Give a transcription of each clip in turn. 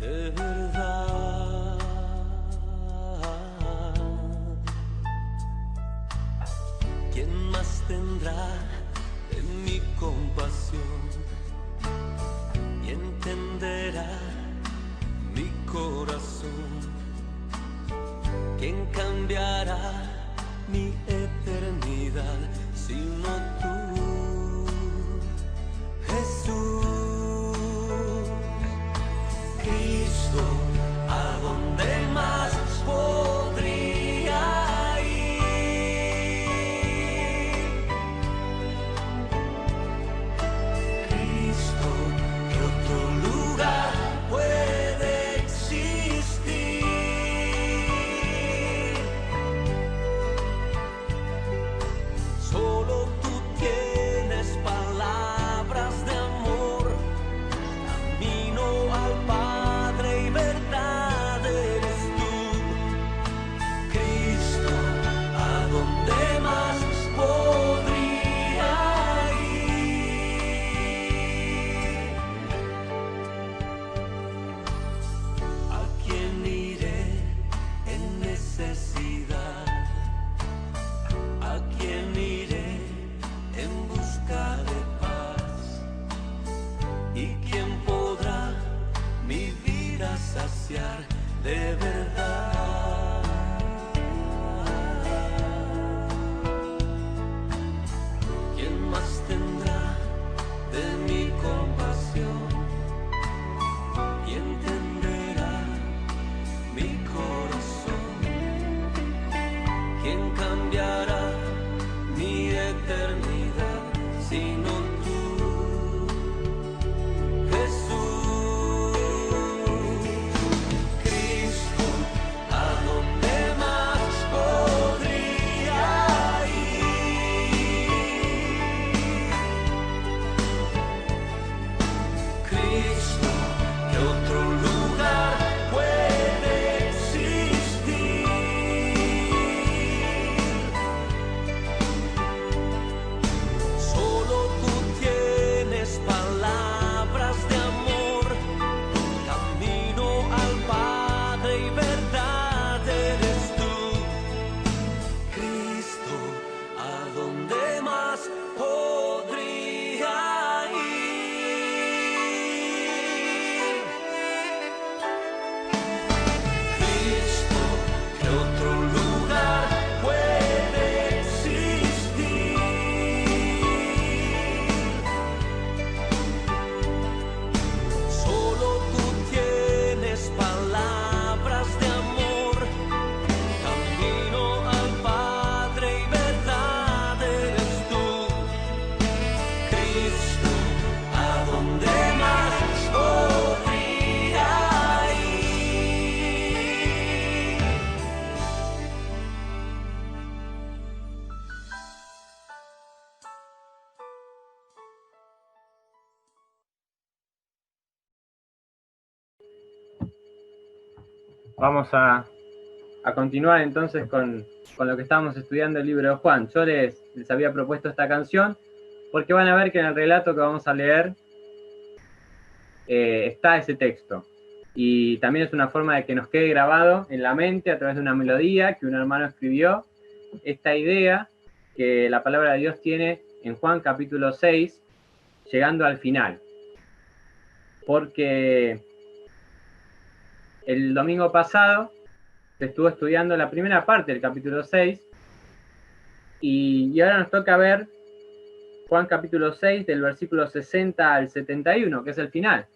de verdad. ¿Quién más tendrá de mi compasión y entenderá mi corazón? ¿Quién cambiará mi eternidad sino tú, Jesús? Cristo, ¿a dónde más podría ir? Cristo, ¿qué otro lugar puede existir? Solo tú tienes palabras de amor, camino al Padre y verdad eres tú. Cristo, ¿a dónde más podría ir? ¿A quién iré en necesidad? ¿A quién iré en busca de paz? ¿Y quién podrá mi vida saciar de verdad? ¿Quién más tendrá de mi compasión y entenderá mi corazón? ¿Quién cambiará mi eternidad sino tú, Jesús? Cristo, ¿a dónde más podría ir? Cristo, ¿qué otro lugar puede existir? Solo tú tienes palabras de amor, camino al Padre y verdad eres tú. Cristo, ¿a dónde más podría ir? Cristo, ¿qué otro lugar puede existir? Solo tú tienes palabras de amor, camino al Padre y verdad eres tú. Cristo, ¿a dónde más podría ir? Vamos a continuar entonces con lo que estábamos estudiando el libro de Juan. Yo les había propuesto esta canción porque van a ver que en el relato que vamos a leer está ese texto. Y también es una forma de que nos quede grabado en la mente a través de una melodía que un hermano escribió, esta idea que la palabra de Dios tiene en Juan capítulo 6, llegando al final. Porque el domingo pasado se estuvo estudiando la primera parte del capítulo 6 y ahora nos toca ver Juan capítulo 6 del versículo 60 al 71, que es el final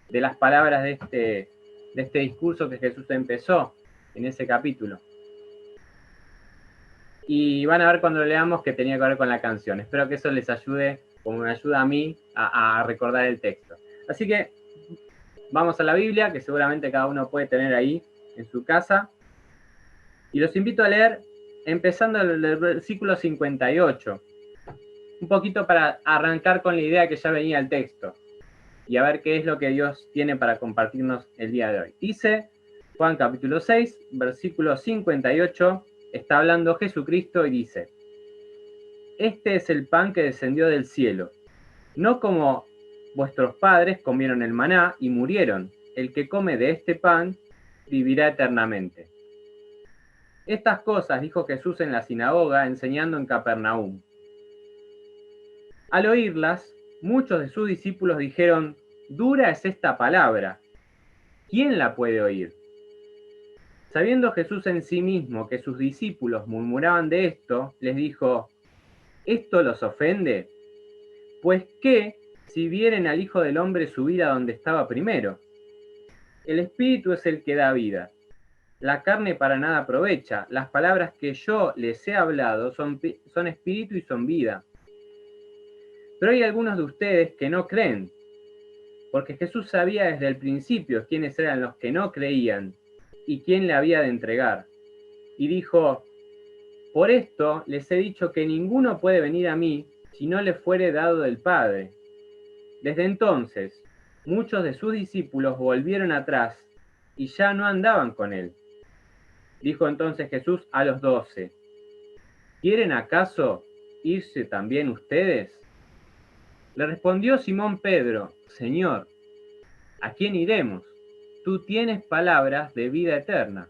de las palabras de este discurso que Jesús empezó en ese capítulo. Y van a ver cuando lo leamos que tenía que ver con la canción. Espero que eso les ayude, como me ayuda a mí, a recordar el texto. Así que vamos a la Biblia, que seguramente cada uno puede tener ahí en su casa. Y los invito a leer empezando el versículo 58. Un poquito para arrancar con la idea que ya venía el texto. Y a ver qué es lo que Dios tiene para compartirnos el día de hoy. Dice Juan capítulo 6, versículo 58, está hablando Jesucristo y dice: Este es el pan que descendió del cielo, no como vuestros padres comieron el maná y murieron. el que come de este pan vivirá eternamente. Estas cosas dijo Jesús en la sinagoga, enseñando en Capernaum. Al oírlas, muchos de sus discípulos dijeron: dura es esta palabra, ¿quién la puede oír? Sabiendo Jesús en sí mismo que sus discípulos murmuraban de esto, les dijo: ¿esto los ofende? Pues qué si vieren al Hijo del Hombre subir a donde estaba primero. El Espíritu es el que da vida. La carne para nada aprovecha. Las palabras que yo les he hablado son espíritu y son vida. Pero hay algunos de ustedes que no creen, porque Jesús sabía desde el principio quiénes eran los que no creían y quién le había de entregar. Y dijo: por esto les he dicho que ninguno puede venir a mí si no le fuere dado del Padre. Desde entonces, muchos de sus discípulos volvieron atrás y ya no andaban con él. Dijo entonces Jesús a los 12: ¿quieren acaso irse también ustedes? Le respondió Simón Pedro: Señor, ¿a quién iremos? Tú tienes palabras de vida eterna,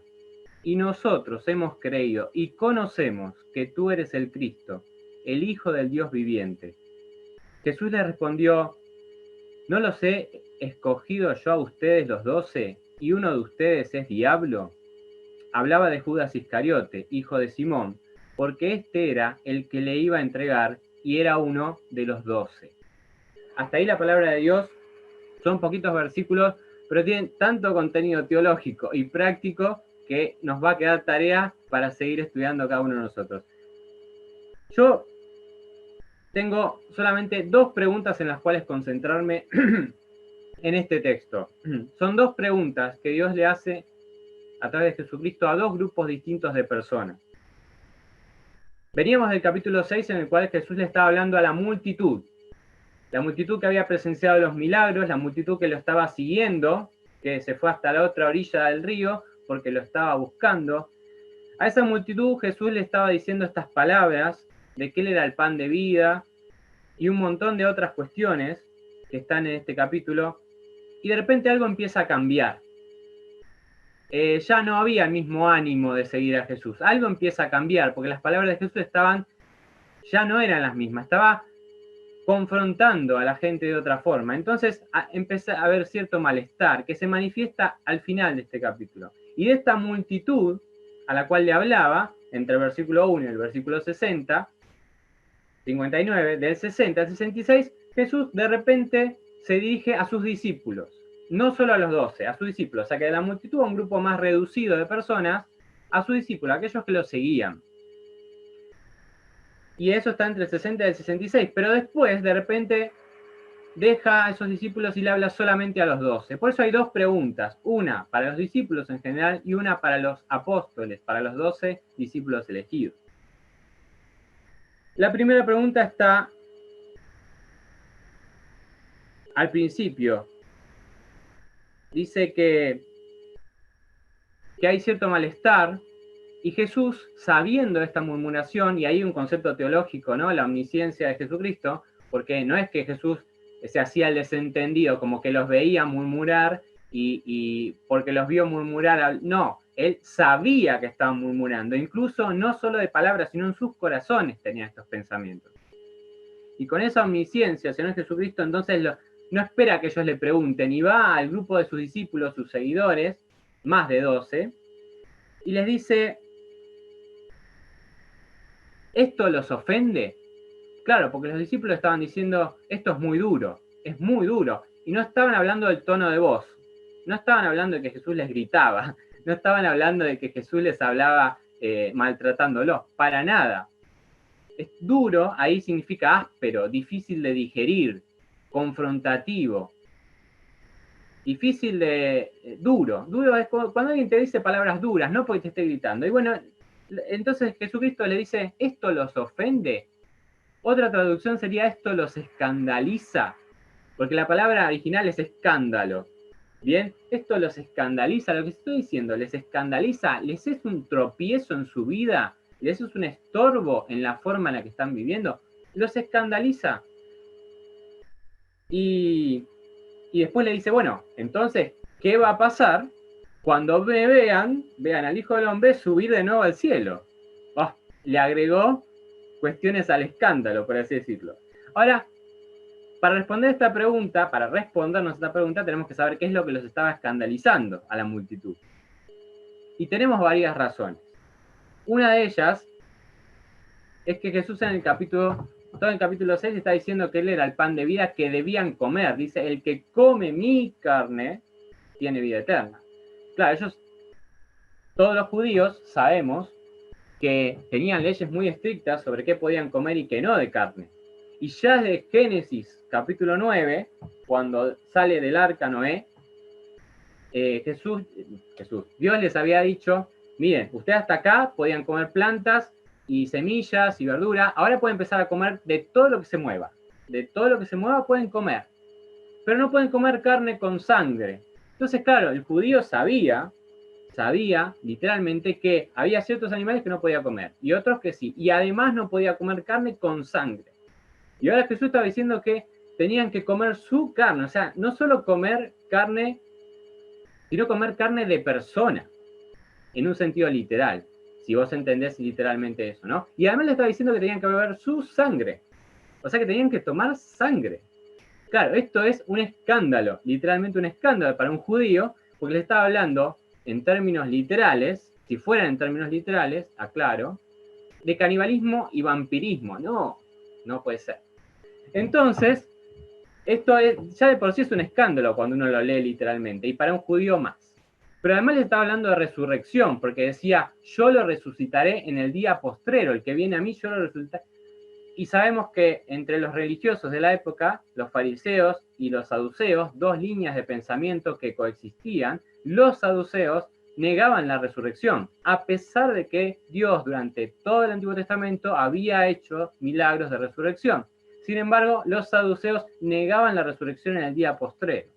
y nosotros hemos creído y conocemos que tú eres el Cristo, el Hijo del Dios viviente. Jesús le respondió: ¿no los he escogido yo a ustedes los 12, y uno de ustedes es diablo? Hablaba de Judas Iscariote, hijo de Simón, porque este era el que le iba a entregar y era uno de los 12. Hasta ahí la palabra de Dios. Son poquitos versículos, pero tienen tanto contenido teológico y práctico que nos va a quedar tarea para seguir estudiando cada uno de nosotros. Yo tengo solamente 2 preguntas en las cuales concentrarme en este texto. Son 2 preguntas que Dios le hace a través de Jesucristo a 2 grupos distintos de personas. Veníamos del capítulo 6 en el cual Jesús le estaba hablando a la multitud que había presenciado los milagros, la multitud que lo estaba siguiendo, que se fue hasta la otra orilla del río porque lo estaba buscando. A esa multitud Jesús le estaba diciendo estas palabras de que él era el pan de vida y un montón de otras cuestiones que están en este capítulo, y de repente algo empieza a cambiar. Ya no había el mismo ánimo de seguir a Jesús. Algo empieza a cambiar porque las palabras de Jesús ya no eran las mismas, estaba confrontando a la gente de otra forma. Entonces empezó a haber cierto malestar que se manifiesta al final de este capítulo. Y de esta multitud a la cual le hablaba, entre el versículo 1 y el versículo 59, del 60 al 66, Jesús de repente se dirige a sus discípulos. No solo a los 12, a sus discípulos. O sea que de la multitud, a un grupo más reducido de personas, a sus discípulos, aquellos que lo seguían. Y eso está entre el 60 y el 66, pero después, de repente, deja a esos discípulos y le habla solamente a los 12. Por eso hay 2 preguntas, una para los discípulos en general y una para los apóstoles, para los 12 discípulos elegidos. La primera pregunta está al principio. Dice que hay cierto malestar. Y Jesús, sabiendo esta murmuración, y ahí un concepto teológico, ¿no? La omnisciencia de Jesucristo, porque no es que Jesús se hacía el desentendido, como que los veía murmurar y porque los vio murmurar, no, él sabía que estaban murmurando, incluso no solo de palabras, sino en sus corazones tenía estos pensamientos. Y con esa omnisciencia, Señor Jesucristo, entonces no espera que ellos le pregunten, y va al grupo de sus discípulos, sus seguidores, más de 12, y les dice: ¿esto los ofende? Claro, porque los discípulos estaban diciendo: esto es muy duro, y no estaban hablando del tono de voz, no estaban hablando de que Jesús les gritaba, no estaban hablando de que Jesús les hablaba maltratándolos, para nada. Es duro, ahí significa áspero, difícil de digerir, confrontativo, difícil de... duro es cuando alguien te dice palabras duras, no porque te esté gritando. Y bueno, entonces Jesucristo le dice: ¿esto los ofende? Otra traducción sería: ¿esto los escandaliza? Porque la palabra original es escándalo. Bien, esto los escandaliza. Lo que estoy diciendo, les escandaliza, les es un tropiezo en su vida, les es un estorbo en la forma en la que están viviendo, los escandaliza. Y después le dice: bueno, entonces, ¿qué va a pasar cuando vean al Hijo del Hombre subir de nuevo al cielo? Oh, le agregó cuestiones al escándalo, por así decirlo. Ahora, para respondernos esta pregunta, tenemos que saber qué es lo que los estaba escandalizando a la multitud. Y tenemos varias razones. Una de ellas es que Jesús todo en el capítulo 6 está diciendo que él era el pan de vida que debían comer. Dice, el que come mi carne tiene vida eterna. Claro, todos los judíos sabemos que tenían leyes muy estrictas sobre qué podían comer y qué no de carne. Y ya desde Génesis capítulo 9, cuando sale del arca Noé, Dios les había dicho, miren, ustedes hasta acá podían comer plantas y semillas y verdura, ahora pueden empezar a comer de todo lo que se mueva. De todo lo que se mueva pueden comer, pero no pueden comer carne con sangre. Entonces, claro, el judío sabía literalmente que había ciertos animales que no podía comer y otros que sí, y además no podía comer carne con sangre. Y ahora Jesús estaba diciendo que tenían que comer su carne, o sea, no solo comer carne, sino comer carne de persona, en un sentido literal, si vos entendés literalmente eso, ¿no? Y además le estaba diciendo que tenían que beber su sangre, o sea que tenían que tomar sangre. Claro, esto es un escándalo, literalmente un escándalo para un judío, porque le estaba hablando en términos literales, si fueran en términos literales, aclaro, de canibalismo y vampirismo. No puede ser. Entonces, esto ya de por sí es un escándalo cuando uno lo lee literalmente, y para un judío más. Pero además le estaba hablando de resurrección, porque decía, yo lo resucitaré en el día postrero, el que viene a mí, yo lo resucitaré. Y sabemos que entre los religiosos de la época, los fariseos y los saduceos, dos líneas de pensamiento que coexistían, los saduceos negaban la resurrección, a pesar de que Dios durante todo el Antiguo Testamento había hecho milagros de resurrección. Sin embargo, los saduceos negaban la resurrección en el día postrero,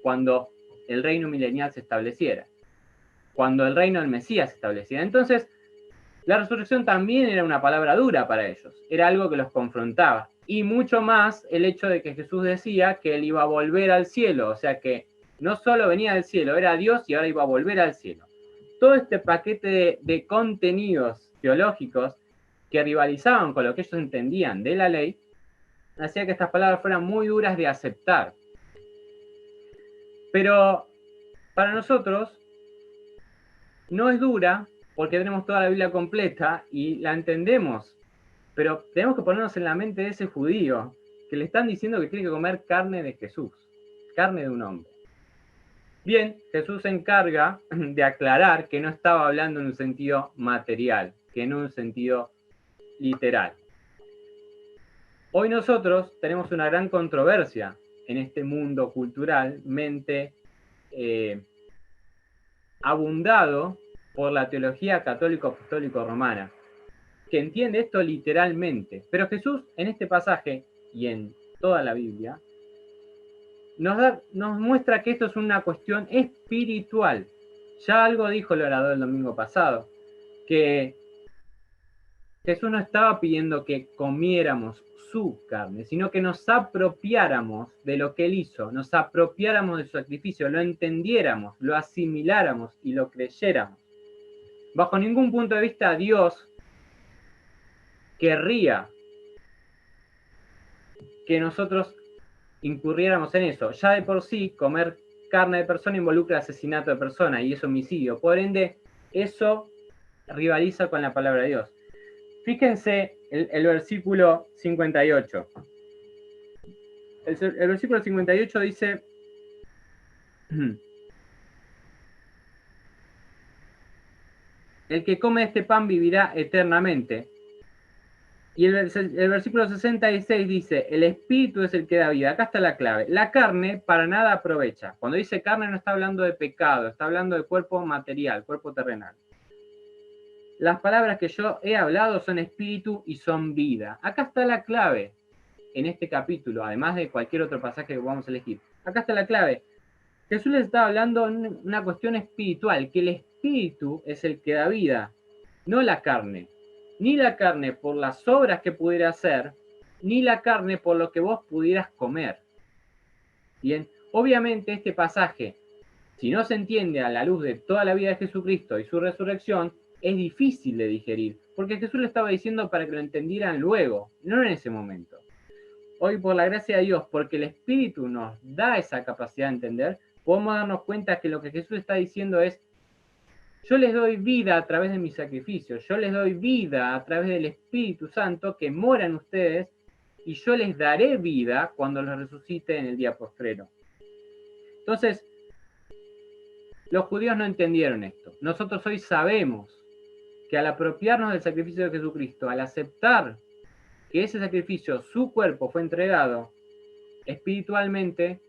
cuando el reino milenial se estableciera, cuando el reino del Mesías se estableciera. Entonces, la resurrección también era una palabra dura para ellos, era algo que los confrontaba. Y mucho más el hecho de que Jesús decía que él iba a volver al cielo, o sea que no solo venía del cielo, era Dios y ahora iba a volver al cielo. Todo este paquete de contenidos teológicos que rivalizaban con lo que ellos entendían de la ley, hacía que estas palabras fueran muy duras de aceptar. Pero para nosotros no es dura porque tenemos toda la Biblia completa y la entendemos, pero tenemos que ponernos en la mente de ese judío que le están diciendo que tiene que comer carne de Jesús, carne de un hombre. Bien, Jesús se encarga de aclarar que no estaba hablando en un sentido material, que en un sentido literal. Hoy nosotros tenemos una gran controversia en este mundo culturalmente abundado por la teología católico-apostólico-romana, que entiende esto literalmente. Pero Jesús, en este pasaje y en toda la Biblia, nos muestra que esto es una cuestión espiritual. Ya algo dijo el orador el domingo pasado, que Jesús no estaba pidiendo que comiéramos su carne, sino que nos apropiáramos de lo que él hizo, nos apropiáramos de su sacrificio, lo entendiéramos, lo asimiláramos y lo creyéramos. Bajo ningún punto de vista Dios querría que nosotros incurriéramos en eso. Ya de por sí, comer carne de persona involucra asesinato de persona y es homicidio. Por ende, eso rivaliza con la palabra de Dios. Fíjense el versículo 58. El versículo 58 dice... El que come este pan vivirá eternamente. Y el versículo 66 dice, el espíritu es el que da vida. Acá está la clave. La carne para nada aprovecha. Cuando dice carne no está hablando de pecado, está hablando de cuerpo material, cuerpo terrenal. Las palabras que yo he hablado son espíritu y son vida. Acá está la clave en este capítulo, además de cualquier otro pasaje que vamos a elegir. Acá está la clave. Jesús les está hablando de una cuestión espiritual, que el espíritu es el que da vida, no la carne. Ni la carne por las obras que pudiera hacer, ni la carne por lo que vos pudieras comer. Bien, obviamente este pasaje Si no se entiende a la luz de toda la vida de Jesucristo y su resurrección, es difícil de digerir, porque Jesús lo estaba diciendo para que lo entendieran luego, no en ese momento. Hoy, por la gracia de Dios, porque el Espíritu nos da esa capacidad de entender, podemos darnos cuenta que lo que Jesús está diciendo es: yo les doy vida a través de mi sacrificio, yo les doy vida a través del Espíritu Santo que mora en ustedes, y yo les daré vida cuando los resucite en el día postrero. Entonces, los judíos no entendieron esto. Nosotros hoy sabemos que al apropiarnos del sacrificio de Jesucristo, al aceptar que ese sacrificio, su cuerpo, fue entregado, espiritualmente,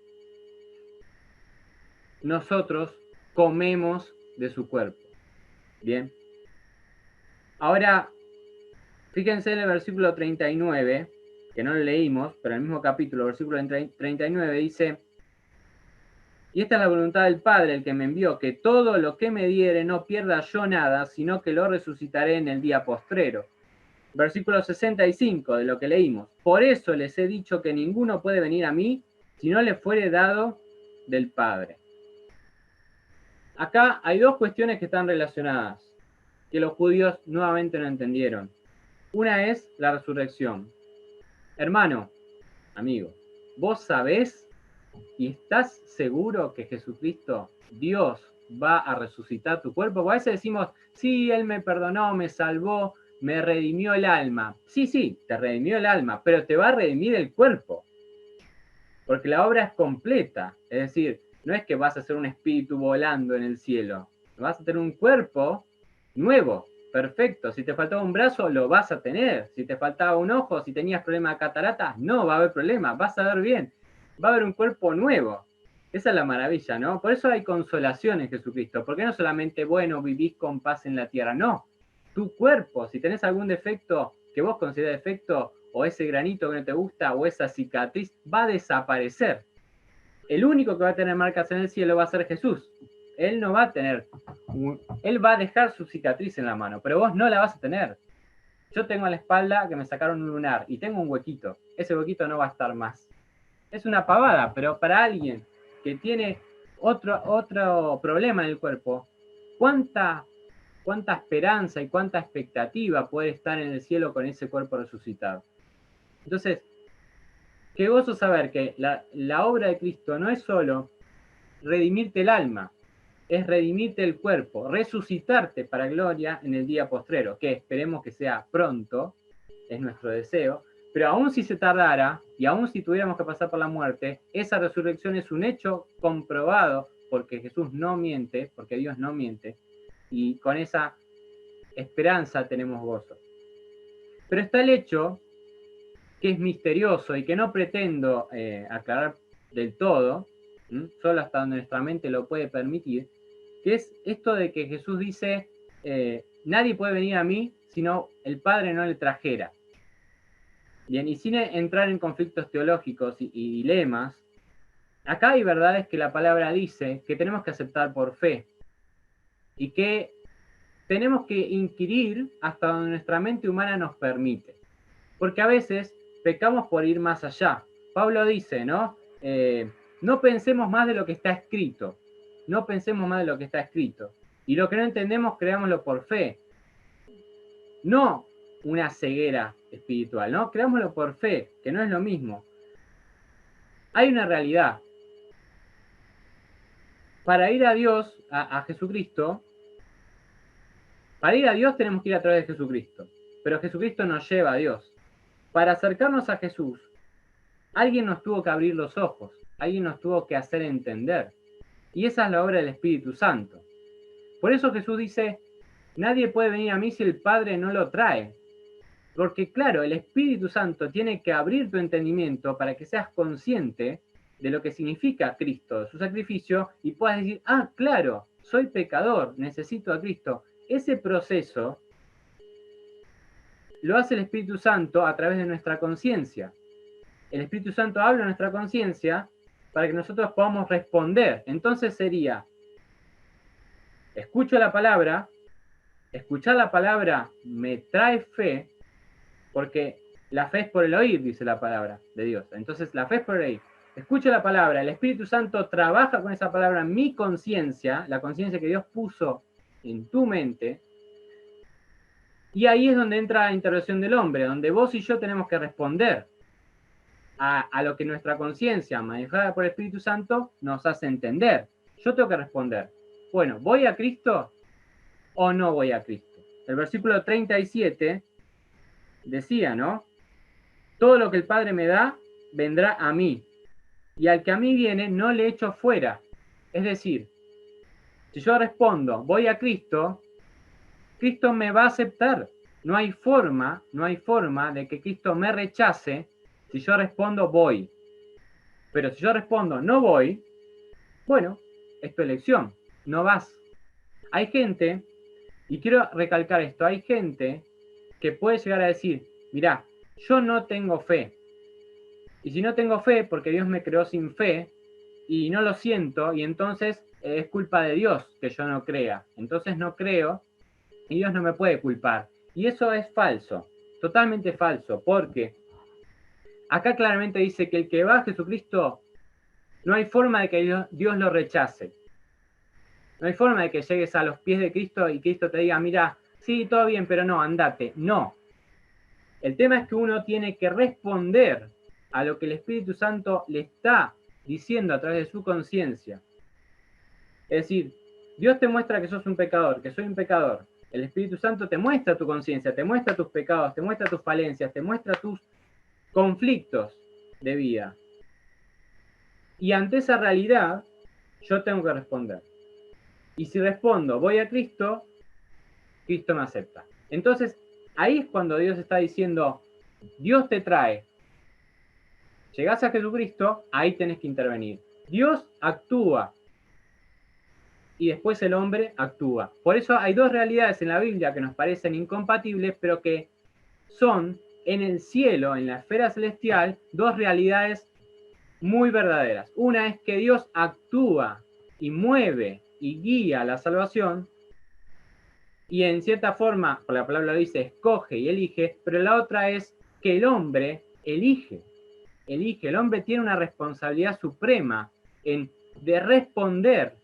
nosotros comemos de su cuerpo. Bien. Ahora, fíjense en el versículo 39, que no lo leímos, pero en el mismo capítulo, versículo 39, dice: y esta es la voluntad del Padre, el que me envió, que todo lo que me diere no pierda yo nada, sino que lo resucitaré en el día postrero. Versículo 65 de lo que leímos: por eso les he dicho que ninguno puede venir a mí si no le fuere dado del Padre. Acá hay dos cuestiones que están relacionadas, que los judíos nuevamente no entendieron. Una es la resurrección. Hermano, amigo, ¿vos sabés y estás seguro que Jesucristo, Dios, va a resucitar tu cuerpo? Porque a veces decimos: sí, Él me perdonó, me salvó, me redimió el alma. Sí, te redimió el alma, pero te va a redimir el cuerpo. Porque la obra es completa. Es decir, no es que vas a ser un espíritu volando en el cielo. Vas a tener un cuerpo nuevo, perfecto. Si te faltaba un brazo, lo vas a tener. Si te faltaba un ojo, si tenías problema de cataratas, no va a haber problema, vas a ver bien. Va a haber un cuerpo nuevo. Esa es la maravilla, ¿no? Por eso hay consolación en Jesucristo. Porque no solamente, bueno, vivís con paz en la tierra. No. Tu cuerpo, si tenés algún defecto que vos considerás defecto, o ese granito que no te gusta, o esa cicatriz, va a desaparecer. El único que va a tener marcas en el cielo va a ser Jesús. Él no va a tener, él va a dejar su cicatriz en la mano, pero vos no la vas a tener. Yo tengo en la espalda que me sacaron un lunar y tengo un huequito. Ese huequito no va a estar más. Es una pavada, pero para alguien que tiene otro problema en el cuerpo, ¿cuánta esperanza y cuánta expectativa puede estar en el cielo con ese cuerpo resucitado? Entonces, qué gozo saber que la obra de Cristo no es solo redimirte el alma, es redimirte el cuerpo, resucitarte para gloria en el día postrero, que esperemos que sea pronto, es nuestro deseo, pero aún si se tardara, y aún si tuviéramos que pasar por la muerte, esa resurrección es un hecho comprobado, porque Jesús no miente, porque Dios no miente, y con esa esperanza tenemos gozo. Pero está el hecho que es misterioso y que no pretendo aclarar del todo, solo hasta donde nuestra mente lo puede permitir, que es esto de que Jesús dice: nadie puede venir a mí si no el Padre no le trajera. Bien, y sin entrar en conflictos teológicos y dilemas, acá hay verdades que la palabra dice que tenemos que aceptar por fe y que tenemos que inquirir hasta donde nuestra mente humana nos permite. Porque a veces pecamos por ir más allá. Pablo dice, ¿no? No pensemos más de lo que está escrito. No pensemos más de lo que está escrito. Y lo que no entendemos, creámoslo por fe. No una ceguera espiritual, ¿no? Creámoslo por fe, que no es lo mismo. Hay una realidad. Para ir a Dios, a Jesucristo, para ir a Dios tenemos que ir a través de Jesucristo. Pero Jesucristo nos lleva a Dios. Para acercarnos a Jesús, alguien nos tuvo que abrir los ojos, alguien nos tuvo que hacer entender. Y esa es la obra del Espíritu Santo. Por eso Jesús dice: nadie puede venir a mí si el Padre no lo trae. Porque claro, el Espíritu Santo tiene que abrir tu entendimiento para que seas consciente de lo que significa Cristo, su sacrificio, y puedas decir: ah, claro, soy pecador, necesito a Cristo. Ese proceso lo hace el Espíritu Santo a través de nuestra conciencia. El Espíritu Santo habla a nuestra conciencia para que nosotros podamos responder. Entonces sería: escucho la palabra, escuchar la palabra me trae fe, porque la fe es por el oír, dice la palabra de Dios. Entonces la fe es por el oír. escucho la palabra, el Espíritu Santo trabaja con esa palabra en mi conciencia, la conciencia que Dios puso en tu mente, y ahí es donde entra la intervención del hombre, donde vos y yo tenemos que responder a lo que nuestra conciencia, manejada por el Espíritu Santo, nos hace entender. Yo tengo que responder, bueno, ¿voy a Cristo o no voy a Cristo? El versículo 37 decía, ¿no? Todo lo que el Padre me da, vendrá a mí, y al que a mí viene, no le echo fuera. Es decir, si yo respondo, voy a Cristo, Cristo me va a aceptar. No hay forma de que Cristo me rechace si yo respondo voy. Pero si yo respondo no voy, bueno, es tu elección, no vas. Hay gente, y quiero recalcar esto, hay gente que puede llegar a decir, mirá, yo no tengo fe. Y si no tengo fe, porque Dios me creó sin fe, y no lo siento, y entonces es culpa de Dios que yo no crea. Entonces no creo, y Dios no me puede culpar. Y eso es falso, totalmente falso, porque acá claramente dice que el que va a Jesucristo, no hay forma de que Dios lo rechace. No hay forma de que llegues a los pies de Cristo y Cristo te diga, mira, sí, todo bien, pero no, andate. No. El tema es que uno tiene que responder a lo que el Espíritu Santo le está diciendo a través de su conciencia. Es decir, Dios te muestra que sos un pecador, que soy un pecador. El Espíritu Santo te muestra tu conciencia, te muestra tus pecados, te muestra tus falencias, te muestra tus conflictos de vida. Y ante esa realidad, yo tengo que responder. Y si respondo, voy a Cristo, Cristo me acepta. Entonces, ahí es cuando Dios está diciendo, Dios te trae. Llegás a Jesucristo, ahí tenés que intervenir. Dios actúa. Y después el hombre actúa. Por eso hay dos realidades en la Biblia que nos parecen incompatibles, pero que son en el cielo, en la esfera celestial, dos realidades muy verdaderas. Una es que Dios actúa y mueve y guía la salvación, y en cierta forma, por la palabra lo dice, escoge y elige, pero la otra es que el hombre elige. El hombre tiene una responsabilidad suprema de responder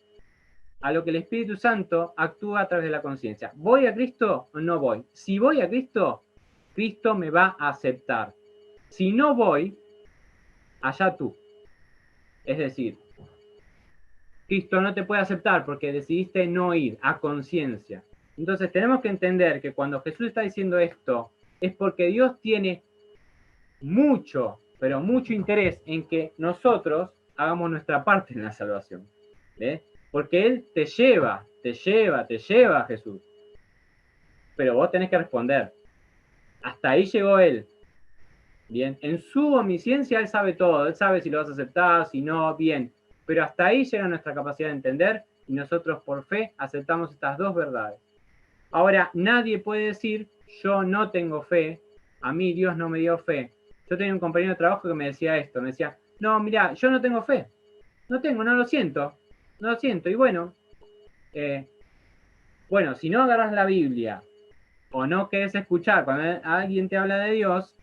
a lo que el Espíritu Santo actúa a través de la conciencia. ¿Voy a Cristo o no voy? Si voy a Cristo, Cristo me va a aceptar. Si no voy, allá tú. Es decir, Cristo no te puede aceptar porque decidiste no ir a conciencia. Entonces tenemos que entender que cuando Jesús está diciendo esto, es porque Dios tiene mucho, pero mucho interés en que nosotros hagamos nuestra parte en la salvación. ¿Ves? Porque Él te lleva a Jesús. Pero vos tenés que responder. Hasta ahí llegó Él. Bien, en su omnisciencia Él sabe todo. Él sabe si lo vas a aceptar, si no, bien. Pero hasta ahí llega nuestra capacidad de entender y nosotros por fe aceptamos estas dos verdades. Ahora, nadie puede decir, yo no tengo fe, a mí Dios no me dio fe. Yo tenía un compañero de trabajo que me decía esto, me decía, no, mira, yo no tengo fe. No lo siento. Y bueno, si no agarras la Biblia o no querés escuchar cuando alguien te habla de Dios,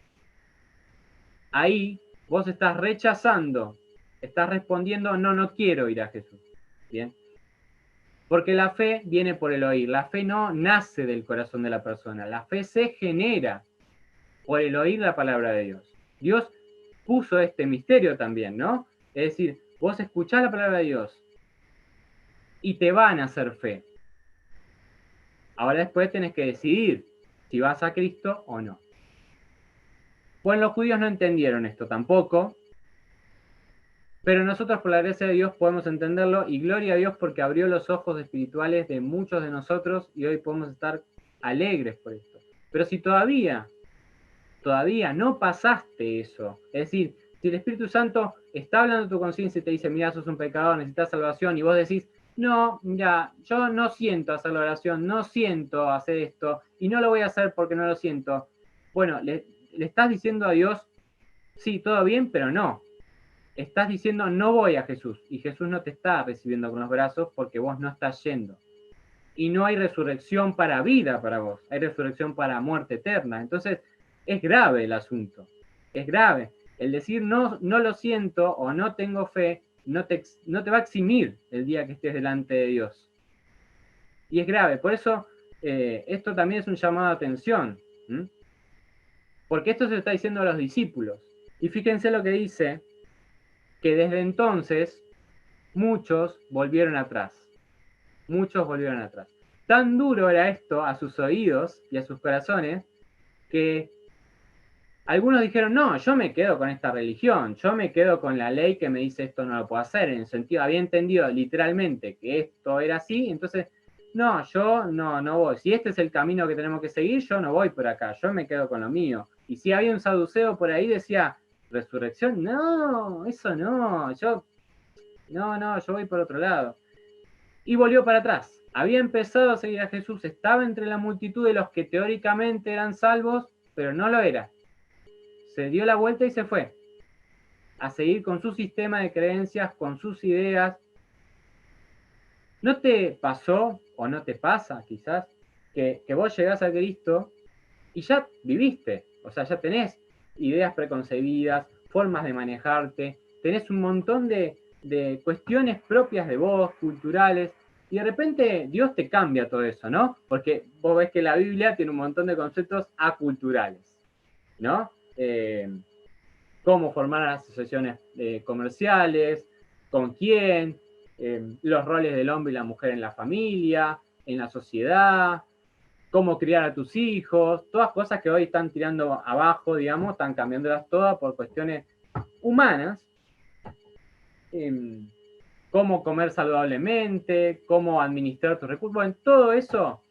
ahí vos estás rechazando, estás respondiendo, no quiero ir a Jesús. ¿Bien? Porque la fe viene por el oír. La fe no nace del corazón de la persona. La fe se genera por el oír la palabra de Dios. Dios puso este misterio también, ¿no? Es decir, vos escuchás la palabra de Dios y te van a hacer fe. Ahora después tenés que decidir si vas a Cristo o no. Bueno, los judíos no entendieron esto tampoco, pero nosotros por la gracia de Dios podemos entenderlo y gloria a Dios porque abrió los ojos espirituales de muchos de nosotros y hoy podemos estar alegres por esto. Pero si todavía no pasaste eso, es decir, si el Espíritu Santo está hablando de tu conciencia y te dice, mira, sos un pecador, necesitas salvación, y vos decís, no, mira, yo no siento hacer la oración, no siento hacer esto, y no lo voy a hacer porque no lo siento. Bueno, le estás diciendo a Dios, sí, todo bien, pero no. Estás diciendo, no voy a Jesús, y Jesús no te está recibiendo con los brazos porque vos no estás yendo. Y no hay resurrección para vida para vos, hay resurrección para muerte eterna. Entonces, es grave el asunto, es grave. El decir no, no lo siento o no tengo fe no te va a eximir el día que estés delante de Dios. Y es grave, por eso esto también es un llamado de atención. ¿Mm? Porque esto se lo está diciendo a los discípulos. Y fíjense lo que dice, que desde entonces muchos volvieron atrás. Muchos volvieron atrás. Tan duro era esto a sus oídos y a sus corazones que algunos dijeron, no, yo me quedo con esta religión, yo me quedo con la ley que me dice esto no lo puedo hacer. En el sentido, había entendido literalmente que esto era así, entonces, no, yo no voy. Si este es el camino que tenemos que seguir, yo no voy por acá, yo me quedo con lo mío. Y si había un saduceo por ahí, decía, resurrección, no, eso no, yo voy por otro lado. Y volvió para atrás. Había empezado a seguir a Jesús, estaba entre la multitud de los que teóricamente eran salvos, pero no lo era. Se dio la vuelta y se fue a seguir con su sistema de creencias, con sus ideas. ¿No te pasó, o no te pasa quizás, que vos llegás a Cristo y ya viviste? O sea, ya tenés ideas preconcebidas, formas de manejarte, tenés un montón de cuestiones propias de vos, culturales, y de repente Dios te cambia todo eso, ¿no? Porque vos ves que la Biblia tiene un montón de conceptos aculturales, ¿no? Cómo formar asociaciones comerciales, con quién, los roles del hombre y la mujer en la familia, en la sociedad, cómo criar a tus hijos, todas cosas que hoy están tirando abajo, digamos, están cambiándolas todas por cuestiones humanas. Cómo comer saludablemente, cómo administrar tus recursos. Bueno, todo eso,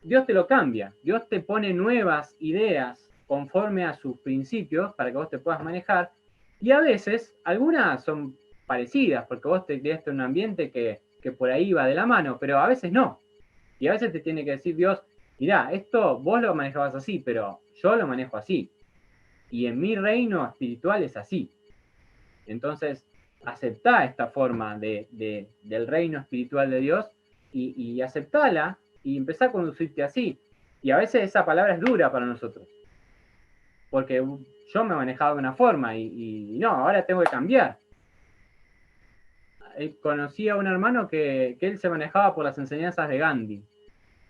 Dios te lo cambia. Dios te pone nuevas ideas conforme a sus principios para que vos te puedas manejar. Y a veces, algunas son parecidas, porque vos te criaste en un ambiente que por ahí va de la mano, pero a veces no. Y a veces te tiene que decir Dios, mirá, esto vos lo manejabas así, pero yo lo manejo así. Y en mi reino espiritual es así. Entonces, aceptá esta forma del reino espiritual de Dios y aceptala y empezá a conducirte así. Y a veces esa palabra es dura para nosotros. Porque yo me manejaba de una forma y no, ahora tengo que cambiar. Conocí a un hermano que él se manejaba por las enseñanzas de Gandhi.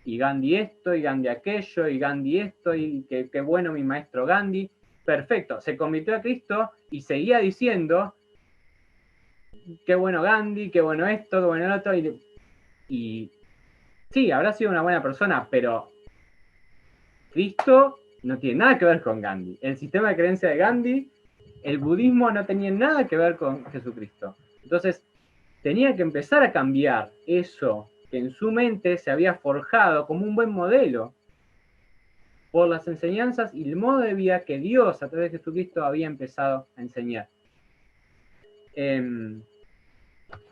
Y Gandhi esto, y Gandhi aquello, y Gandhi esto, y qué bueno mi maestro Gandhi. Perfecto, se convirtió a Cristo y seguía diciendo, qué bueno Gandhi, qué bueno esto, qué bueno lo otro. Y sí, habrá sido una buena persona, pero Cristo no tiene nada que ver con Gandhi. El sistema de creencia de Gandhi, el budismo no tenía nada que ver con Jesucristo. Entonces, tenía que empezar a cambiar eso que en su mente se había forjado como un buen modelo por las enseñanzas y el modo de vida que Dios a través de Jesucristo había empezado a enseñar.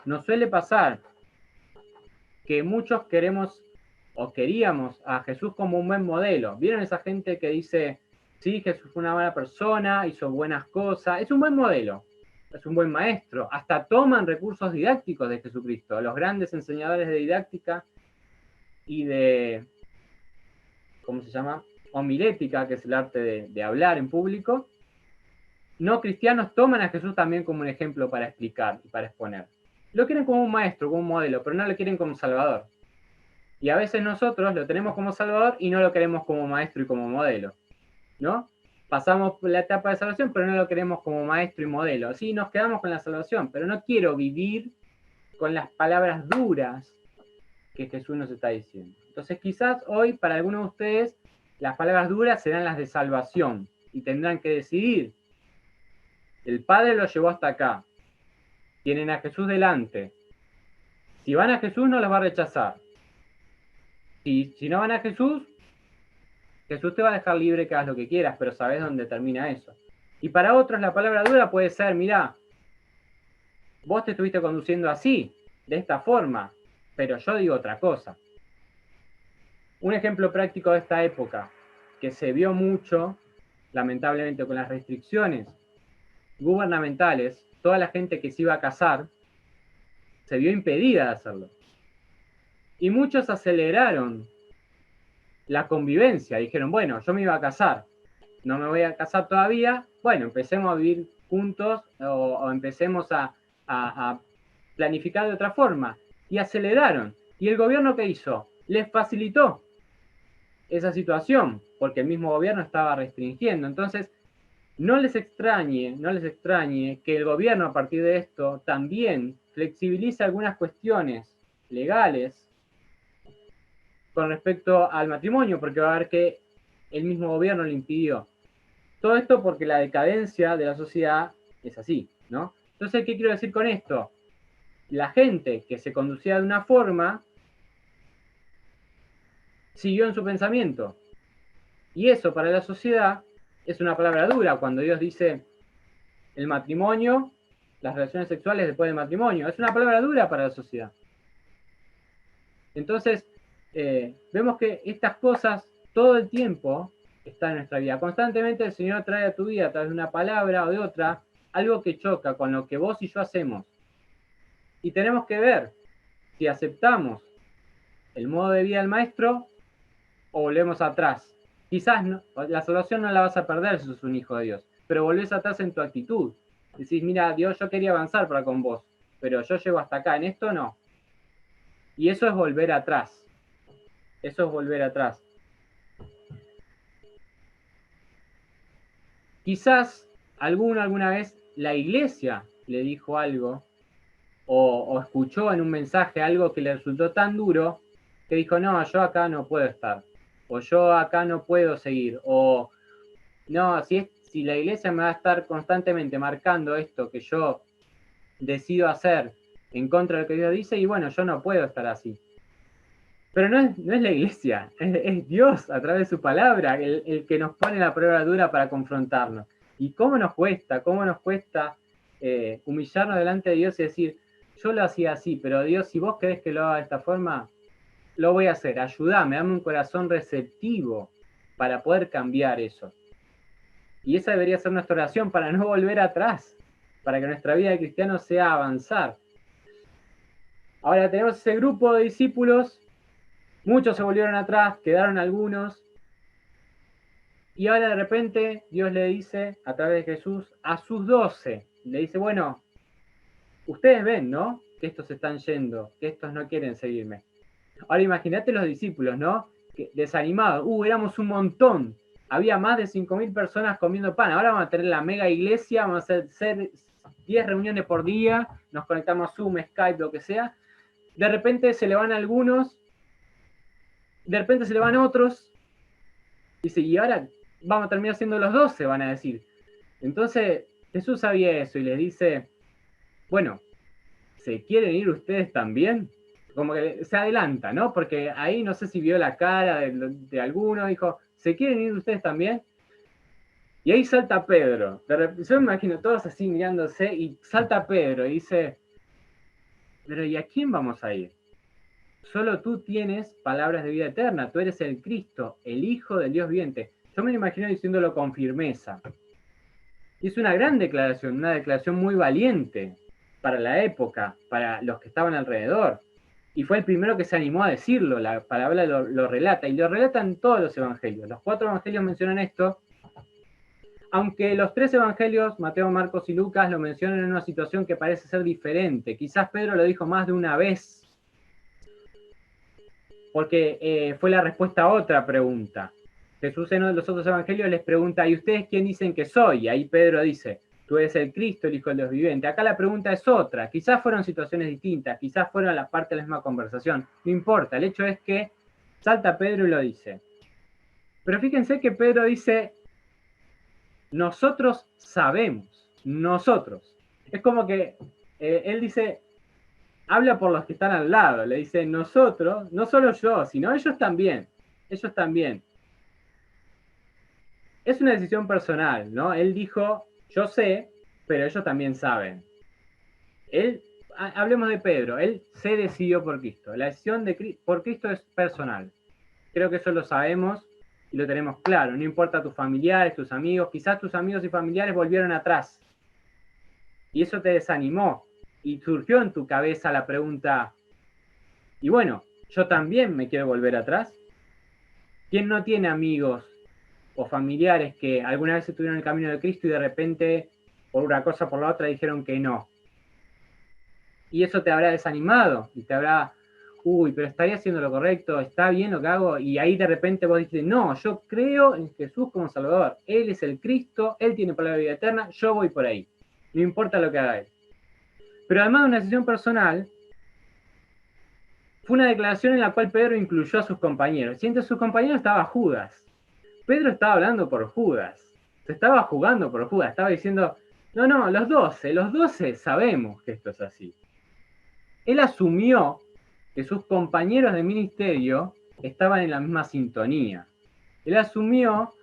Nos suele pasar que muchos queremos o queríamos a Jesús como un buen modelo. ¿Vieron esa gente que dice, sí, Jesús fue una buena persona, hizo buenas cosas? Es un buen modelo, es un buen maestro. Hasta toman recursos didácticos de Jesucristo. Los grandes enseñadores de didáctica y de, ¿cómo se llama? Homilética, que es el arte de hablar en público. No cristianos toman a Jesús también como un ejemplo para explicar y para exponer. Lo quieren como un maestro, como un modelo, pero no lo quieren como salvador. Y a veces nosotros lo tenemos como salvador y no lo queremos como maestro y como modelo, ¿no? Pasamos la etapa de salvación, pero no lo queremos como maestro y modelo. Sí, nos quedamos con la salvación, pero no quiero vivir con las palabras duras que Jesús nos está diciendo. Entonces quizás hoy para algunos de ustedes las palabras duras serán las de salvación y tendrán que decidir. El Padre lo llevó hasta acá. Tienen a Jesús delante. Si van a Jesús no los va a rechazar. Si no van a Jesús, Jesús te va a dejar libre que hagas lo que quieras, pero sabes dónde termina eso. Y para otros la palabra dura puede ser, mirá, vos te estuviste conduciendo así, de esta forma, pero yo digo otra cosa. Un ejemplo práctico de esta época, que se vio mucho, lamentablemente con las restricciones gubernamentales, toda la gente que se iba a casar se vio impedida de hacerlo. Y muchos aceleraron la convivencia. Dijeron, bueno, yo me iba a casar, no me voy a casar todavía, bueno, empecemos a vivir juntos o empecemos a planificar de otra forma. Y aceleraron. ¿Y el gobierno qué hizo? Les facilitó esa situación, porque el mismo gobierno estaba restringiendo. Entonces, no les extrañe que el gobierno a partir de esto también flexibilice algunas cuestiones legales con respecto al matrimonio, porque va a ver que el mismo gobierno le impidió. Todo esto porque la decadencia de la sociedad es así, ¿no? Entonces, ¿qué quiero decir con esto? La gente que se conducía de una forma siguió en su pensamiento. Y eso para la sociedad es una palabra dura cuando Dios dice el matrimonio, las relaciones sexuales después del matrimonio. Es una palabra dura para la sociedad. Entonces, vemos que estas cosas todo el tiempo están en nuestra vida. Constantemente el Señor trae a tu vida a través de una palabra o de otra algo que choca con lo que vos y yo hacemos. Y tenemos que ver si aceptamos el modo de vida del Maestro o volvemos atrás. Quizás no, la salvación no la vas a perder si sos un hijo de Dios, pero volvés atrás en tu actitud. Decís, mira, Dios, yo quería avanzar para con vos, pero yo llego hasta acá, en esto no. Y eso es volver atrás. Eso es volver atrás. Quizás alguna vez la iglesia le dijo algo o escuchó en un mensaje algo que le resultó tan duro que dijo, no, yo acá no puedo estar, o yo acá no puedo seguir, o no, si la iglesia me va a estar constantemente marcando esto que yo decido hacer en contra de lo que Dios dice, y bueno, yo no puedo estar así. Pero no es la iglesia, es Dios a través de su palabra el que nos pone la prueba dura para confrontarnos. Y cómo nos cuesta humillarnos delante de Dios y decir, yo lo hacía así, pero Dios, si vos querés que lo haga de esta forma, lo voy a hacer, ayúdame, dame un corazón receptivo para poder cambiar eso. Y esa debería ser nuestra oración para no volver atrás, para que nuestra vida de cristiano sea avanzar. Ahora tenemos ese grupo de discípulos, muchos se volvieron atrás, quedaron algunos, y ahora de repente Dios le dice a través de Jesús a sus 12, le dice, bueno, ustedes ven, ¿no? Que estos se están yendo, que estos no quieren seguirme. Ahora imagínate los discípulos, ¿no? Desanimados, éramos un montón, había más de 5.000 personas comiendo pan, ahora vamos a tener la mega iglesia, vamos a hacer 10 reuniones por día, nos conectamos a Zoom, Skype, lo que sea, de repente se le van algunos, de repente se le van otros, dice, y ahora vamos a terminar siendo los 12, van a decir. Entonces Jesús sabía eso y les dice, bueno, ¿se quieren ir ustedes también? Como que se adelanta, ¿no? Porque ahí no sé si vio la cara de alguno, dijo, ¿se quieren ir ustedes también? Y ahí salta Pedro. Yo me imagino todos así mirándose y salta Pedro y dice, pero ¿y a quién vamos a ir? Solo tú tienes palabras de vida eterna, tú eres el Cristo, el Hijo del Dios viviente. Yo me lo imagino diciéndolo con firmeza. Y es una gran declaración, una declaración muy valiente para la época, para los que estaban alrededor. Y fue el primero que se animó a decirlo, la palabra lo relata, y lo relatan todos los evangelios. Los 4 evangelios mencionan esto, aunque los 3 evangelios, Mateo, Marcos y Lucas, lo mencionan en una situación que parece ser diferente. Quizás Pedro lo dijo más de una vez, porque fue la respuesta a otra pregunta. Jesús en uno de los otros evangelios les pregunta, ¿y ustedes quién dicen que soy? Y ahí Pedro dice, tú eres el Cristo, el Hijo del Dios viviente. Acá la pregunta es otra, quizás fueron situaciones distintas, quizás fueron la parte de la misma conversación, no importa, el hecho es que salta Pedro y lo dice. Pero fíjense que Pedro dice, nosotros sabemos, nosotros. Es como que él dice, habla por los que están al lado, le dice, nosotros, no solo yo, sino ellos también, ellos también. Es una decisión personal, ¿no? Él dijo, yo sé, pero ellos también saben. Hablemos de Pedro, él se decidió por Cristo. La decisión por Cristo es personal. Creo que eso lo sabemos y lo tenemos claro. No importa tus familiares, tus amigos, quizás tus amigos y familiares volvieron atrás. Y eso te desanimó. Y surgió en tu cabeza la pregunta, y bueno, ¿yo también me quiero volver atrás? ¿Quién no tiene amigos o familiares que alguna vez estuvieron en el camino de Cristo y de repente por una cosa o por la otra dijeron que no. Y eso te habrá desanimado y te habrá, uy, pero estaría haciendo lo correcto, está bien lo que hago, y ahí de repente vos dices, no, yo creo en Jesús como Salvador, Él es el Cristo, Él tiene palabra de vida eterna, yo voy por ahí, no importa lo que haga Él. Pero además de una decisión personal, fue una declaración en la cual Pedro incluyó a sus compañeros, y entre sus compañeros estaba Judas. Pedro estaba hablando por Judas, se estaba jugando por Judas, estaba diciendo, no, los 12 sabemos que esto es así. Él asumió que sus compañeros de ministerio estaban en la misma sintonía. Él asumió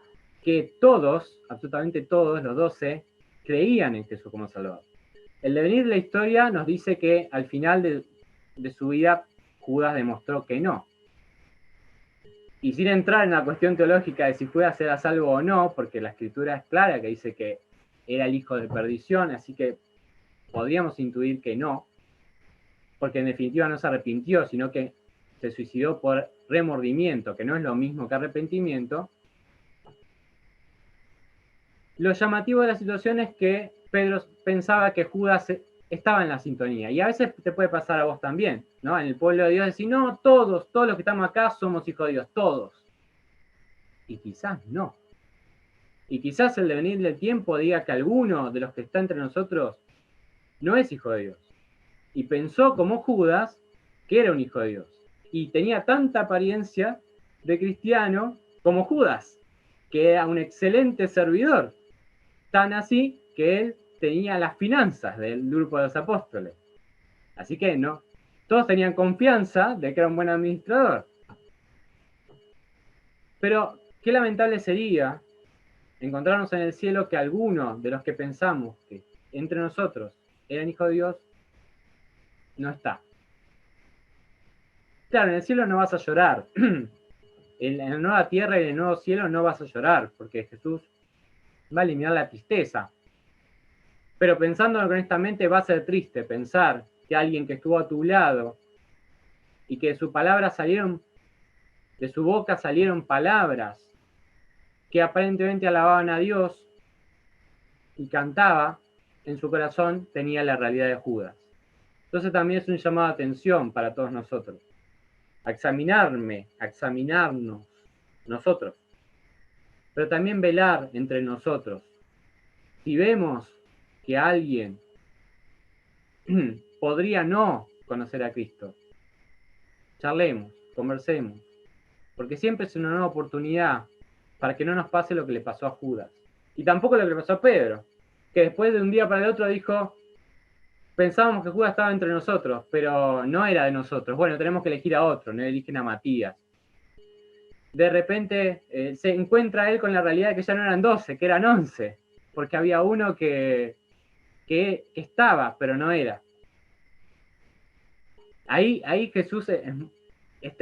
que todos, absolutamente todos, los 12, creían en Jesús como Salvador. El devenir de la historia nos dice que al final de su vida, Judas demostró que no. Y sin entrar en la cuestión teológica de si Judas era salvo o no, porque la escritura es clara que dice que era el hijo de perdición, así que podríamos intuir que no, porque en definitiva no se arrepintió, sino que se suicidó por remordimiento, que no es lo mismo que arrepentimiento. Lo llamativo de la situación es que Pedro pensaba que Judas estaba en la sintonía, y a veces te puede pasar a vos también, ¿no? En el pueblo de Dios decir, no, todos los que estamos acá somos hijos de Dios, todos. Y quizás no. Y quizás el devenir del tiempo diga que alguno de los que está entre nosotros no es hijo de Dios. Y pensó como Judas que era un hijo de Dios. Y tenía tanta apariencia de cristiano como Judas, que era un excelente servidor. Tan así que él tenía las finanzas del grupo de los apóstoles. Así que no, todos tenían confianza de que era un buen administrador. Pero qué lamentable sería encontrarnos en el cielo que alguno de los que pensamos que entre nosotros eran hijos de Dios no está. Claro, en el cielo no vas a llorar. En la nueva tierra y en el nuevo cielo no vas a llorar, porque Jesús va a eliminar la tristeza. Pero pensándolo honestamente va a ser triste pensar que alguien que estuvo a tu lado y que de su boca salieron palabras que aparentemente alababan a Dios y cantaba, en su corazón tenía la realidad de Judas. Entonces también es un llamado de atención para todos nosotros. A examinarnos nosotros, pero también velar entre nosotros. Si vemos que alguien podría no conocer a Cristo, charlemos, conversemos, porque siempre es una nueva oportunidad para que no nos pase lo que le pasó a Judas. Y tampoco lo que le pasó a Pedro, que después de un día para el otro dijo, pensábamos que Judas estaba entre nosotros, pero no era de nosotros. Bueno, tenemos que elegir a otro, no eligen a Matías. De repente se encuentra él con la realidad de que ya no eran 12, que eran 11, porque había uno que estaba, pero no era. Ahí Jesús es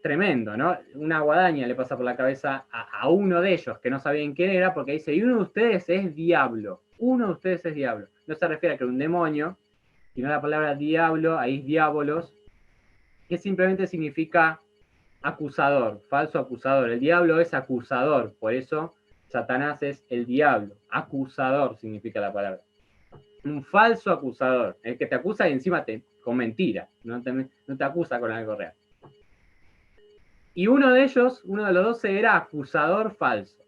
tremendo, ¿no? Una guadaña le pasa por la cabeza a uno de ellos, que no sabían quién era, porque dice, y uno de ustedes es diablo. Uno de ustedes es diablo. No se refiere a que era un demonio, sino la palabra diablo, ahí es diabolos, que simplemente significa acusador, falso acusador. El diablo es acusador, por eso Satanás es el diablo. Acusador significa la palabra. Un falso acusador, el que te acusa y encima con mentira, no te acusa con algo real. Y uno de ellos, uno de los 12, era acusador falso.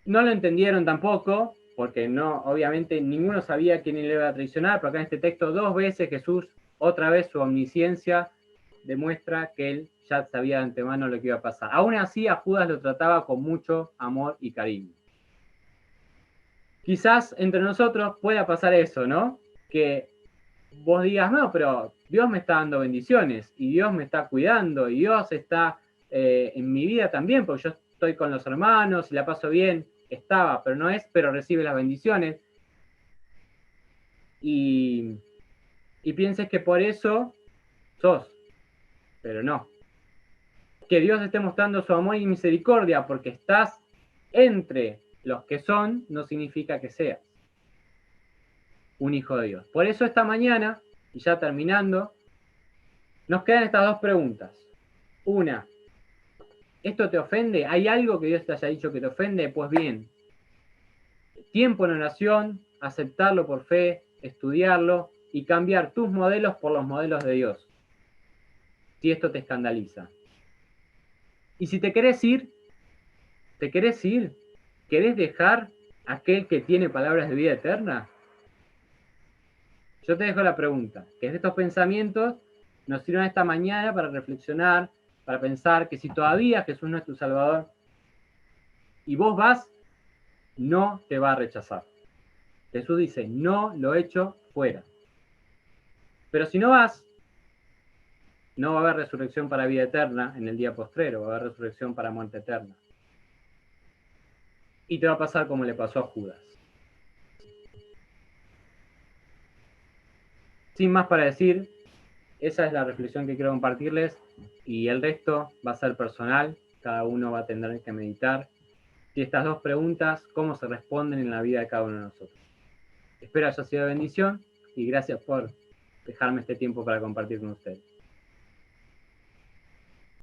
No lo entendieron tampoco, porque no, obviamente ninguno sabía quién le iba a traicionar, pero acá en este texto 2 veces Jesús, otra vez su omnisciencia, demuestra que él ya sabía de antemano lo que iba a pasar. Aún así, a Judas lo trataba con mucho amor y cariño. Quizás entre nosotros pueda pasar eso, ¿no? Que vos digas, no, pero Dios me está dando bendiciones, y Dios me está cuidando, y Dios está en mi vida también, porque yo estoy con los hermanos y la paso bien, pero no es, pero recibe las bendiciones. Y pienses que por eso sos, pero no. Que Dios esté mostrando su amor y misericordia porque estás entre los que son, no significa que seas un hijo de Dios. Por eso esta mañana, y ya terminando, nos quedan estas dos preguntas. Una, ¿esto te ofende? ¿Hay algo que Dios te haya dicho que te ofende? Pues bien, tiempo en oración, aceptarlo por fe, estudiarlo y cambiar tus modelos por los modelos de Dios, si esto te escandaliza. Y si te querés ir, ¿querés dejar a aquel que tiene palabras de vida eterna? Yo te dejo la pregunta, que estos pensamientos nos sirvan esta mañana para reflexionar, para pensar que si todavía Jesús no es tu Salvador y vos vas, no te va a rechazar. Jesús dice, no lo echo fuera. Pero si no vas, no va a haber resurrección para vida eterna en el día postrero, va a haber resurrección para muerte eterna. Y te va a pasar como le pasó a Judas. Sin más para decir, esa es la reflexión que quiero compartirles y el resto va a ser personal, cada uno va a tener que meditar. Y estas dos preguntas, ¿cómo se responden en la vida de cada uno de nosotros? Espero haya sido de bendición y gracias por dejarme este tiempo para compartir con ustedes.